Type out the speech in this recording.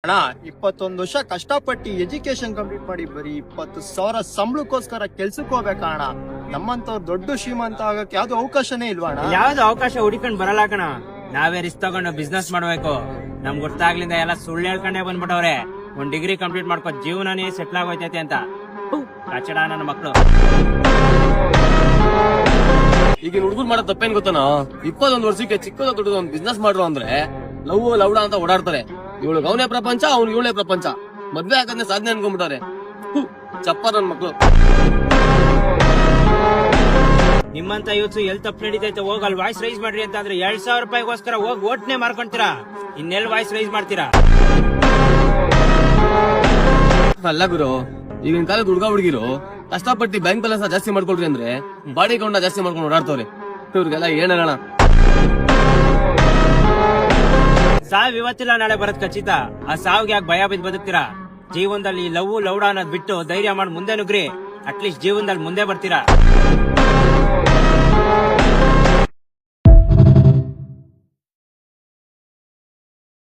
ಅಣ್ಣ 21 ವರ್ಷ ಕಷ್ಟಪಟ್ಟು ಎಜುಕೇಶನ್ ಕಂಪ್ಲೀಟ್ ಮಾಡಿ ಬರೀ 20,000 ಸಂಬಳಕ್ಕೋಸ್ಕರ ಕೆಲ್ಸಕ್ಕೆ ಹೋಗ್ಬೇಕಾ ಅಣ್ಣ? ನಮ್ಮಂತವ್ರು ದೊಡ್ಡ ಶ್ರೀಮಂತ ಆಗಕ್ಕೆ ಯಾವ್ದು ಅವಕಾಶನೇ ಇಲ್ವಾ ಅಣ್ಣ? ಯಾವ್ದು ಅವಕಾಶ ಹುಡುಕೊಂಡ್ ಬರಲ್ಲ ಕಣ. ನಾವೇ ರಿಸ್ಕ್ ತಗೊಂಡು ಬಿಸ್ನೆಸ್ ಮಾಡ್ಬೇಕು. ನಮ್ಗೆ ಗೊತ್ತಾಗ್ಲಿಂದ ಎಲ್ಲ ಸುಳ್ಳು ಹೇಳ್ಕೊಂಡೇ ಬಂದ್ಬಿಟ್ಟವ್ರೆ. ಒಂದ್ ಡಿಗ್ರಿ ಕಂಪ್ಲೀಟ್ ಮಾಡ್ಕೊ ಜೀವನನೇ ಸೆಟ್ಲ್ ಆಗೋಯ್ತೈತೆ ಅಂತ. ಕಚಡ ನನ್ನ ಮಕ್ಳು. ಈಗಿನ ಹುಡುಗರು ಮಾಡೋ ತಪ್ಪೇನ್ ಗೊತ್ತಾನ? 21 ವರ್ಷಕ್ಕೆ ಚಿಕ್ಕದ ದೊಡ್ಡದ ಒಂದು ಬಿಸ್ನೆಸ್ ಮಾಡ್ರು ಅಂದ್ರೆ ಲವ್ಡ ಅಂತ ಓಡಾಡ್ತಾರೆ. ಇವಳು ಅವನೇ ಪ್ರಪಂಚ, ಅವ್ನು ಇವಳೇ ಪ್ರಪಂಚ. ಮದ್ವೆ ಆಗದ್ನೆ ಸಾಧನೆ ಅನ್ಕೊಂಡ್ಬಿಟ್ಟಾರೆ. ಚಪ್ಪ ನನ್ ಮಕ್ಳು. ನಿಮ್ಮಂತ ಯೂತ್ಸು ಎಲ್ ತಪ್ಪು ನಡೀತೈತೆ ಹೋಗ್ ಅಲ್ಲಿ ವಾಯ್ಸ್ ರೈಸ್ ಮಾಡ್ರಿ ಅಂತ ಅಂದ್ರೆ 2,000 ರೂಪಾಯಿಗೋಸ್ಕರ ಹೋಗಿ ಓಟ್ನೆ ಮಾರ್ಕೊಂತೀರಾ. ಇನ್ನೆಲ್ ವಾಯ್ಸ್ ರೈಸ್ ಮಾಡ್ತೀರಾ? ಅಲ್ಲ ಗುರು, ಈಗಿನ ಕಾಲದ ಹುಡುಗ ಹುಡುಗಿರು ಕಷ್ಟಪಟ್ಟು ಬ್ಯಾಂಕ್ ಬ್ಯಾಲೆನ್ಸ್ ಜಾಸ್ತಿ ಮಾಡ್ಕೊಳ್ರಿ ಅಂದ್ರೆ ಬಾಡಿ ಕೌಂಡ ಜಾಸ್ತಿ ಮಾಡ್ಕೊಂಡು ಓಡಾಡ್ತವ್ರೆ. ಇವ್ರಿಗೆಲ್ಲ ಏನ್ ಹೇಳೋಣ? ಸಾವ್ ಇವತ್ತಿಲ್ಲ ನಾಳೆ ಬರತ್ ಖಚಿತ. ಆ ಸಾವಿಗೆ ಯಾಕೆ ಭಯ ಬಿದ್ದು ಬದುಕ್ತೀರಾ? ಜೀವನದಲ್ಲಿ ಲವ್ ಲೌಡ ಅನ್ನೋದ್ ಬಿಟ್ಟು ಧೈರ್ಯ ಮಾಡಿ ಮುಂದೆ ನುಗ್ರಿ. ಅಟ್ಲೀಸ್ಟ್ ಜೀವನದಲ್ಲಿ ಮುಂದೆ ಬರ್ತೀರಾ.